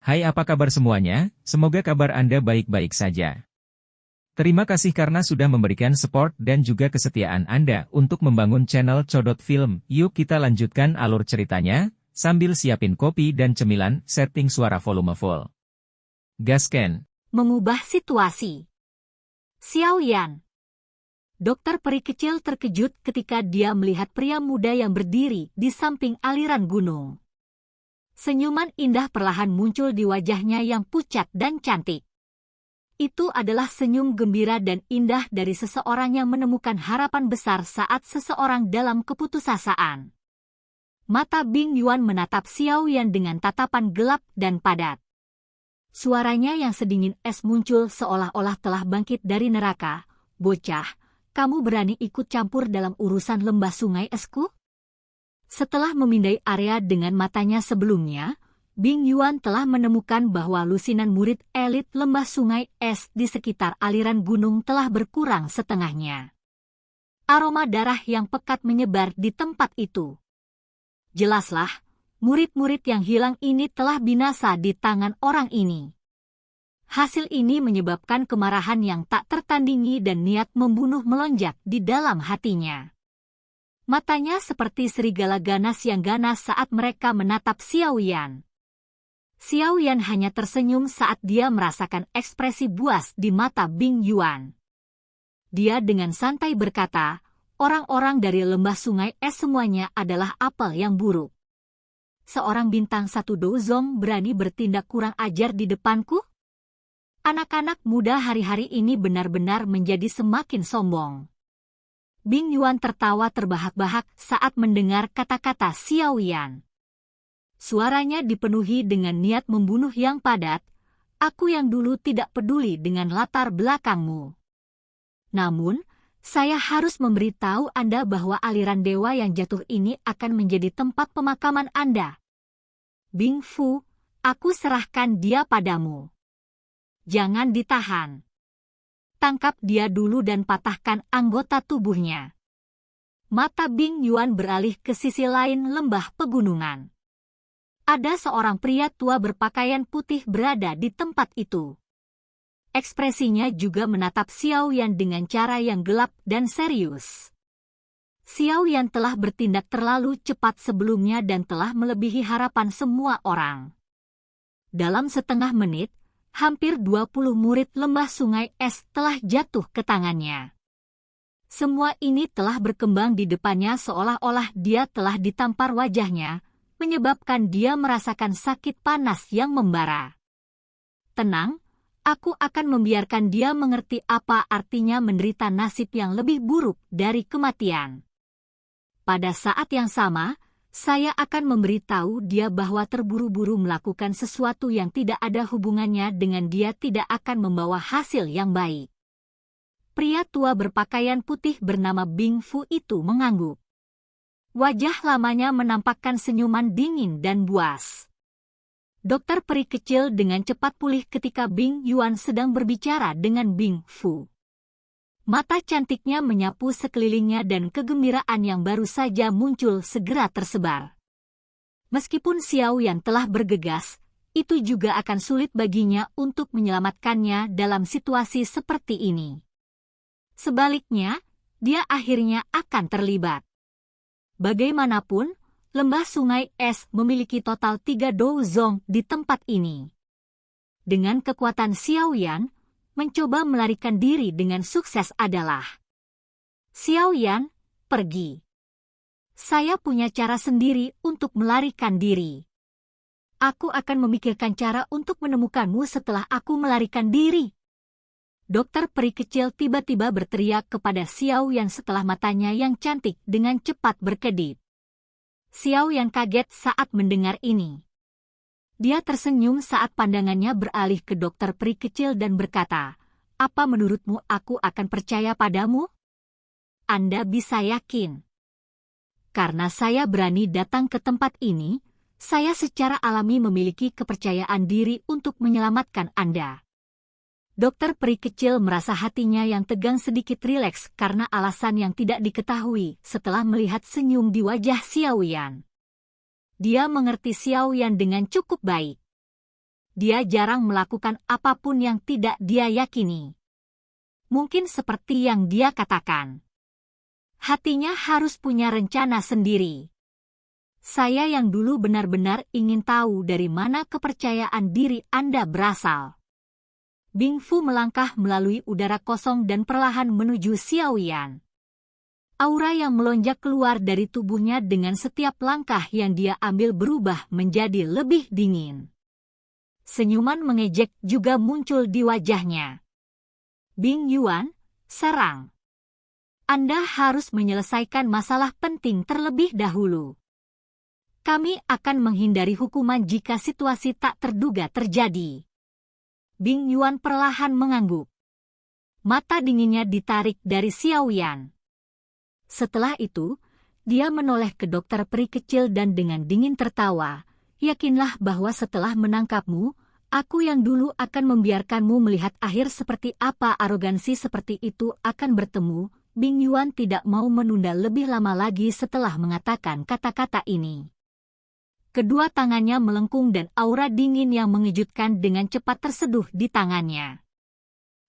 Hai, apa kabar semuanya? Semoga kabar Anda baik-baik saja. Terima kasih karena sudah memberikan support dan juga kesetiaan Anda untuk membangun channel Codot Film. Yuk kita lanjutkan alur ceritanya, sambil siapin kopi dan cemilan, setting suara volume full. Gasken. Mengubah situasi. Xiao Yan. Dokter peri kecil terkejut ketika dia melihat pria muda yang berdiri di samping aliran gunung. Senyuman indah perlahan muncul di wajahnya yang pucat dan cantik. Itu adalah senyum gembira dan indah dari seseorang yang menemukan harapan besar saat seseorang dalam keputusasaan. Mata Bing Yuan menatap Xiao Yan dengan tatapan gelap dan padat. Suaranya yang sedingin es muncul seolah-olah telah bangkit dari neraka. Bocah, kamu berani ikut campur dalam urusan lembah sungai esku? Setelah memindai area dengan matanya sebelumnya, Bing Yuan telah menemukan bahwa lusinan murid elit lembah sungai es di sekitar aliran gunung telah berkurang setengahnya. Aroma darah yang pekat menyebar di tempat itu. Jelaslah, murid-murid yang hilang ini telah binasa di tangan orang ini. Hasil ini menyebabkan kemarahan yang tak tertandingi dan niat membunuh melonjak di dalam hatinya. Matanya seperti serigala ganas yang ganas saat mereka menatap Xiao Yan. Xiao Yan hanya tersenyum saat dia merasakan ekspresi buas di mata Bing Yuan. Dia dengan santai berkata, orang-orang dari lembah sungai es semuanya adalah apel yang buruk. Seorang bintang satu dozong berani bertindak kurang ajar di depanku? Anak-anak muda hari-hari ini benar-benar menjadi semakin sombong. Bing Yuan tertawa terbahak-bahak saat mendengar kata-kata Xiao Yan. Suaranya dipenuhi dengan niat membunuh yang padat. Aku yang dulu tidak peduli dengan latar belakangmu. Namun, saya harus memberitahu Anda bahwa aliran dewa yang jatuh ini akan menjadi tempat pemakaman Anda. Bing Fu, aku serahkan dia padamu. Jangan ditahan. Tangkap dia dulu dan patahkan anggota tubuhnya. Mata Bing Yuan beralih ke sisi lain lembah pegunungan. Ada seorang pria tua berpakaian putih berada di tempat itu. Ekspresinya juga menatap Xiao Yan dengan cara yang gelap dan serius. Xiao Yan telah bertindak terlalu cepat sebelumnya dan telah melebihi harapan semua orang. Dalam setengah menit, hampir 20 murid lembah sungai es telah jatuh ke tangannya. Semua ini telah berkembang di depannya seolah-olah dia telah ditampar wajahnya, menyebabkan dia merasakan sakit panas yang membara. Tenang, aku akan membiarkan dia mengerti apa artinya menderita nasib yang lebih buruk dari kematian. Pada saat yang sama, saya akan memberitahu dia bahwa terburu-buru melakukan sesuatu yang tidak ada hubungannya dengan dia tidak akan membawa hasil yang baik. Pria tua berpakaian putih bernama Bing Fu itu mengangguk. Wajah lamanya menampakkan senyuman dingin dan buas. Dokter peri kecil dengan cepat pulih ketika Bing Yuan sedang berbicara dengan Bing Fu. Mata cantiknya menyapu sekelilingnya dan kegembiraan yang baru saja muncul segera tersebar. Meskipun Xiao Yan telah bergegas, itu juga akan sulit baginya untuk menyelamatkannya dalam situasi seperti ini. Sebaliknya, dia akhirnya akan terlibat. Bagaimanapun, lembah sungai es memiliki total 3 dozong di tempat ini. Dengan kekuatan Xiao Yan, mencoba melarikan diri dengan sukses adalah Xiao Yan, pergi. Saya punya cara sendiri untuk melarikan diri. Aku akan memikirkan cara untuk menemukanmu setelah aku melarikan diri. Dokter peri kecil tiba-tiba berteriak kepada Xiao Yan setelah matanya yang cantik dengan cepat berkedip. Xiao Yan kaget saat mendengar ini. Dia tersenyum saat pandangannya beralih ke dokter peri kecil dan berkata, apa menurutmu aku akan percaya padamu? Anda bisa yakin. Karena saya berani datang ke tempat ini, saya secara alami memiliki kepercayaan diri untuk menyelamatkan Anda. Dokter peri kecil merasa hatinya yang tegang sedikit rileks karena alasan yang tidak diketahui setelah melihat senyum di wajah Xiao Yan. Dia mengerti Xiao Yan dengan cukup baik. dia jarang melakukan apapun yang tidak dia yakini. Mungkin seperti yang dia katakan. Hatinya harus punya rencana sendiri. Saya yang dulu benar-benar ingin tahu dari mana kepercayaan diri Anda berasal. Bing Fu melangkah melalui udara kosong dan perlahan menuju Xiao Yan. Aura yang melonjak keluar dari tubuhnya dengan setiap langkah yang dia ambil berubah menjadi lebih dingin. Senyuman mengejek juga muncul di wajahnya. Bing Yuan, serang. Anda harus menyelesaikan masalah penting terlebih dahulu. Kami akan menghindari hukuman jika situasi tak terduga terjadi. Bing Yuan perlahan mengangguk. Mata dinginnya ditarik dari Xiao Yan. Setelah itu, dia menoleh ke dokter peri kecil dan dengan dingin tertawa, yakinlah bahwa setelah menangkapmu, aku yang dulu akan membiarkanmu melihat akhir seperti apa arogansi seperti itu akan bertemu. Bing Yuan tidak mau menunda lebih lama lagi setelah mengatakan kata-kata ini. Kedua tangannya melengkung dan aura dingin yang mengejutkan dengan cepat terseduh di tangannya.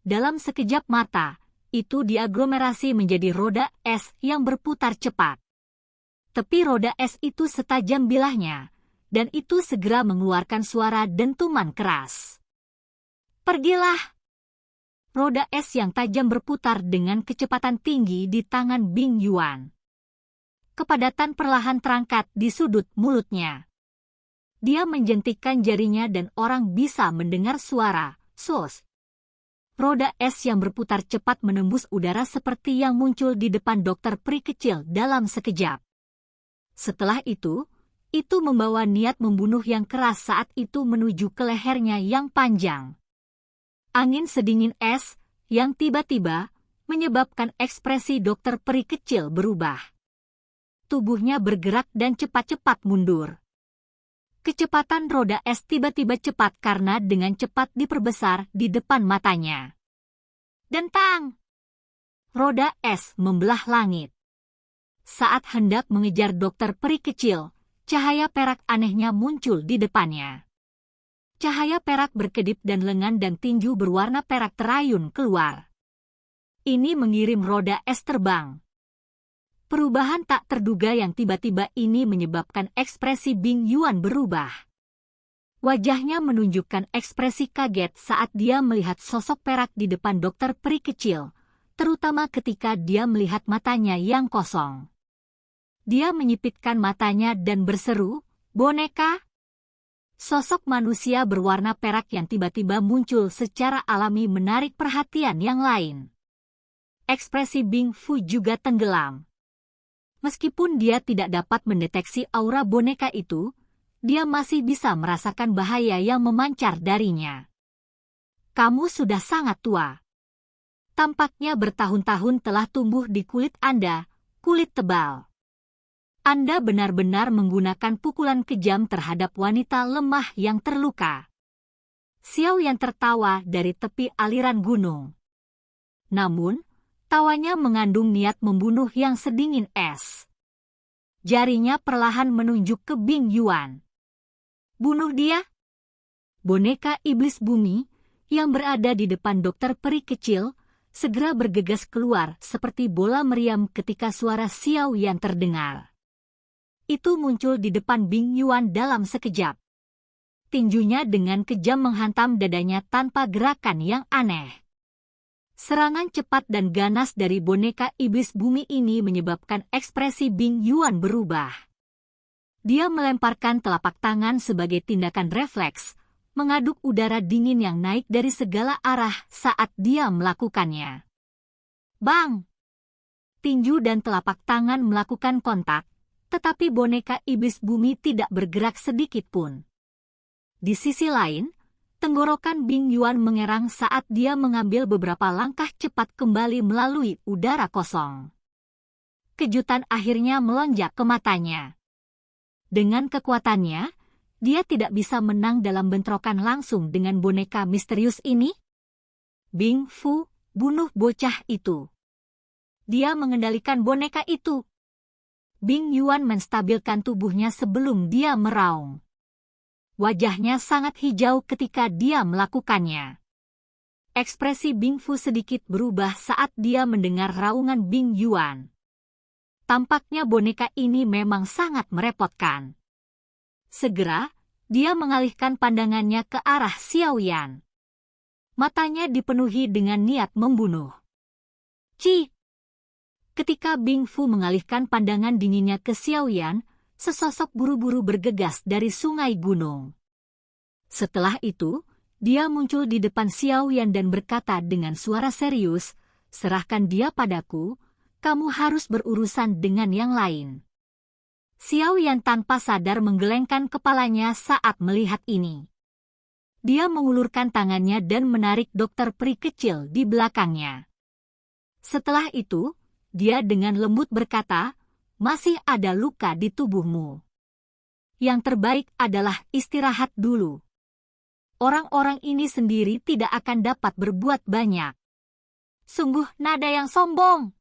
Dalam sekejap mata, itu diaglomerasi menjadi roda es yang berputar cepat. Tepi roda es itu setajam bilahnya, dan itu segera mengeluarkan suara dentuman keras. Pergilah! Roda es yang tajam berputar dengan kecepatan tinggi di tangan Bing Yuan. Kepadatan perlahan terangkat di sudut mulutnya. Dia menjentikkan jarinya dan orang bisa mendengar suara sos. Roda es yang berputar cepat menembus udara seperti yang muncul di depan dokter peri kecil dalam sekejap. Setelah itu membawa niat membunuh yang keras saat itu menuju ke lehernya yang panjang. Angin sedingin es yang tiba-tiba menyebabkan ekspresi dokter peri kecil berubah. Tubuhnya bergerak dan cepat-cepat mundur. Kecepatan roda es tiba-tiba cepat karena dengan cepat diperbesar di depan matanya. Dentang! Roda es membelah langit. Saat hendak mengejar dokter peri kecil, cahaya perak anehnya muncul di depannya. Cahaya perak berkedip dan lengan dan tinju berwarna perak terayun keluar. Ini mengirim roda es terbang. Perubahan tak terduga yang tiba-tiba ini menyebabkan ekspresi Bing Yuan berubah. Wajahnya menunjukkan ekspresi kaget saat dia melihat sosok perak di depan dokter peri kecil, terutama ketika dia melihat matanya yang kosong. Dia menyipitkan matanya dan berseru, "Boneka?" Sosok manusia berwarna perak yang tiba-tiba muncul secara alami menarik perhatian yang lain. Ekspresi Bing Fu juga tenggelam. Meskipun dia tidak dapat mendeteksi aura boneka itu, dia masih bisa merasakan bahaya yang memancar darinya. Kamu sudah sangat tua. Tampaknya bertahun-tahun telah tumbuh di kulit Anda, kulit tebal. Anda benar-benar menggunakan pukulan kejam terhadap wanita lemah yang terluka. Xiao Yan tertawa dari tepi aliran gunung. Namun, tawanya mengandung niat membunuh yang sedingin es. Jarinya perlahan menunjuk ke Bing Yuan. Bunuh dia? Boneka iblis bumi, yang berada di depan dokter peri kecil, segera bergegas keluar seperti bola meriam ketika suara Xiao Yan terdengar. Itu muncul di depan Bing Yuan dalam sekejap. Tinjunya dengan kejam menghantam dadanya tanpa gerakan yang aneh. Serangan cepat dan ganas dari boneka iblis bumi ini menyebabkan ekspresi Bing Yuan berubah. Dia melemparkan telapak tangan sebagai tindakan refleks, mengaduk udara dingin yang naik dari segala arah saat dia melakukannya. Bang! Tinju dan telapak tangan melakukan kontak, tetapi boneka iblis bumi tidak bergerak sedikit pun. Di sisi lain, tenggorokan Bing Yuan mengerang saat dia mengambil beberapa langkah cepat kembali melalui udara kosong. Kejutan akhirnya melonjak ke matanya. Dengan kekuatannya, dia tidak bisa menang dalam bentrokan langsung dengan boneka misterius ini. Bing Fu, bunuh bocah itu. Dia mengendalikan boneka itu. Bing Yuan menstabilkan tubuhnya sebelum dia meraung. Wajahnya sangat hijau ketika dia melakukannya. Ekspresi Bing Fu sedikit berubah saat dia mendengar raungan Bing Yuan. Tampaknya boneka ini memang sangat merepotkan. Segera, dia mengalihkan pandangannya ke arah Xiao Yan. Matanya dipenuhi dengan niat membunuh. Ci! Ketika Bing Fu mengalihkan pandangan dinginnya ke Xiao Yan, sesosok buru-buru bergegas dari sungai gunung. Setelah itu, dia muncul di depan Xiao Yan dan berkata dengan suara serius, "Serahkan dia padaku, kamu harus berurusan dengan yang lain." Xiao Yan tanpa sadar menggelengkan kepalanya saat melihat ini. Dia mengulurkan tangannya dan menarik dokter peri kecil di belakangnya. Setelah itu, dia dengan lembut berkata, "Masih ada luka di tubuhmu. Yang terbaik adalah istirahat dulu. Orang-orang ini sendiri tidak akan dapat berbuat banyak." Sungguh nada yang sombong.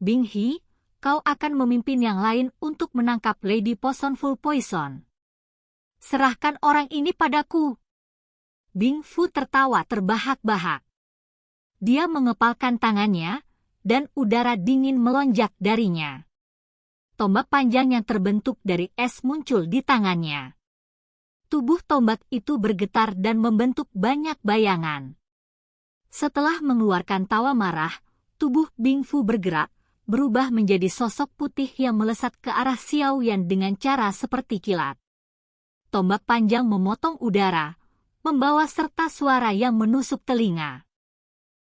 Bing He, kau akan memimpin yang lain untuk menangkap Lady Poison Full Poison. Serahkan orang ini padaku. Bing Fu tertawa terbahak-bahak. Dia mengepalkan tangannya, dan udara dingin melonjak darinya. Tombak panjang yang terbentuk dari es muncul di tangannya. Tubuh tombak itu bergetar dan membentuk banyak bayangan. Setelah mengeluarkan tawa marah, tubuh Bing Fu bergerak, berubah menjadi sosok putih yang melesat ke arah Xiao Yan dengan cara seperti kilat. Tombak panjang memotong udara, membawa serta suara yang menusuk telinga.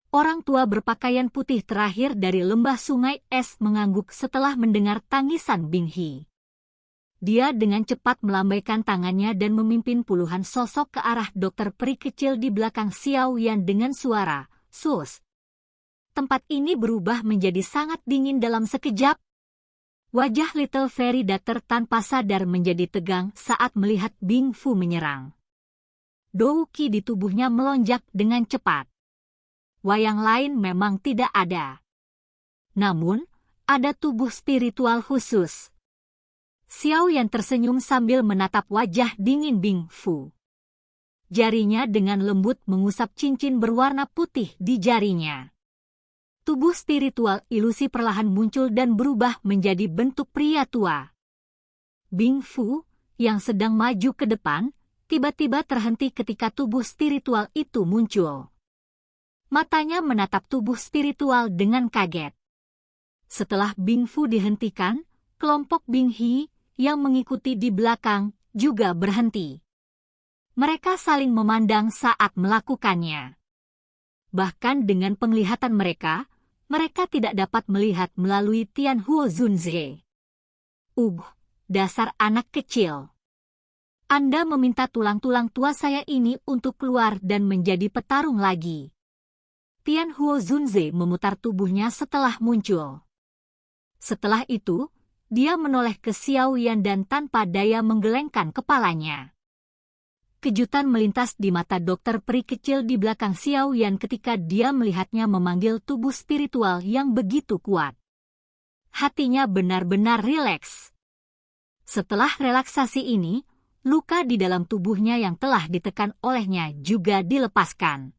Orang tua berpakaian putih terakhir dari lembah sungai es mengangguk setelah mendengar tangisan Bing He. Dia dengan cepat melambaikan tangannya dan memimpin puluhan sosok ke arah dokter peri kecil di belakang Xiao Yan dengan suara, "Sus." Tempat ini berubah menjadi sangat dingin dalam sekejap. Wajah Little Fairy Doctor tanpa sadar menjadi tegang saat melihat Bing Fu menyerang. Dou Qi di tubuhnya melonjak dengan cepat. Wayang lain memang tidak ada. Namun, ada tubuh spiritual khusus. Xiao Yan tersenyum sambil menatap wajah dingin Bing Fu. Jarinya dengan lembut mengusap cincin berwarna putih di jarinya. Tubuh spiritual ilusi perlahan muncul dan berubah menjadi bentuk pria tua. Bing Fu, yang sedang maju ke depan, tiba-tiba terhenti ketika tubuh spiritual itu muncul. Matanya menatap tubuh spiritual dengan kaget. Setelah Bing Fu dihentikan, kelompok Bing He yang mengikuti di belakang juga berhenti. Mereka saling memandang saat melakukannya. Bahkan dengan penglihatan mereka, mereka tidak dapat melihat melalui Tian Huo Zunze. Dasar anak kecil. Anda meminta tulang-tulang tua saya ini untuk keluar dan menjadi petarung lagi. Tian Huo Zunze memutar tubuhnya setelah muncul. Setelah itu, dia menoleh ke Xiao Yan dan tanpa daya menggelengkan kepalanya. Kejutan melintas di mata dokter peri kecil di belakang Xiao Yan ketika dia melihatnya memanggil tubuh spiritual yang begitu kuat. Hatinya benar-benar rileks. Setelah relaksasi ini, luka di dalam tubuhnya yang telah ditekan olehnya juga dilepaskan.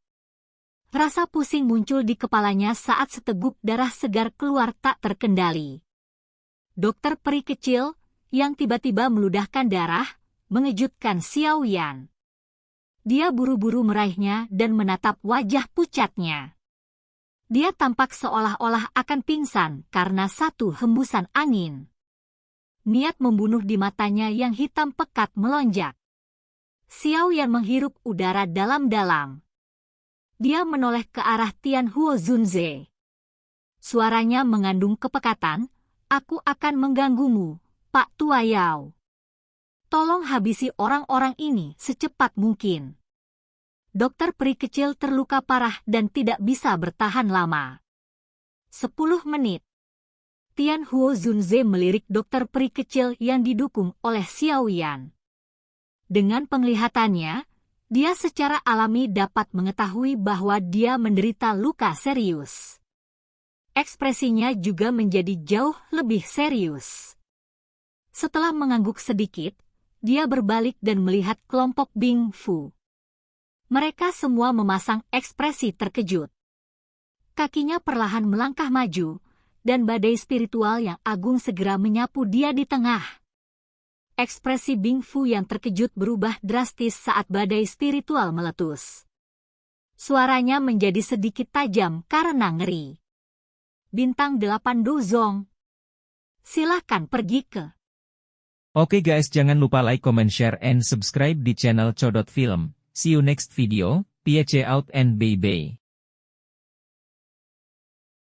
Rasa pusing muncul di kepalanya saat seteguk darah segar keluar tak terkendali. Dokter peri kecil, yang tiba-tiba meludahkan darah, mengejutkan Xiao Yan. Dia buru-buru meraihnya dan menatap wajah pucatnya. Dia tampak seolah-olah akan pingsan karena satu hembusan angin. Niat membunuh di matanya yang hitam pekat melonjak. Xiao Yan menghirup udara dalam-dalam. Dia menoleh ke arah Tian Huo Zunze. Suaranya mengandung kepekatan, "Aku akan mengganggumu, Pak Tua Yao. Tolong habisi orang-orang ini secepat mungkin." Dokter peri kecil terluka parah dan tidak bisa bertahan lama. 10 menit. Tian Huo Zunze melirik dokter peri kecil yang didukung oleh Xiao Yan. Dengan penglihatannya, dia secara alami dapat mengetahui bahwa dia menderita luka serius. Ekspresinya juga menjadi jauh lebih serius. Setelah mengangguk sedikit, dia berbalik dan melihat kelompok Bing Fu. Mereka semua memasang ekspresi terkejut. Kakinya perlahan melangkah maju, dan badai spiritual yang agung segera menyapu dia di tengah. Ekspresi Bing Fu yang terkejut berubah drastis saat badai spiritual meletus. Suaranya menjadi sedikit tajam karena ngeri. Bintang 8 Dozong. Silahkan pergi ke. Oke guys, jangan lupa like, comment, share, and subscribe di channel Codot Film. See you next video, peace out and bye-bye.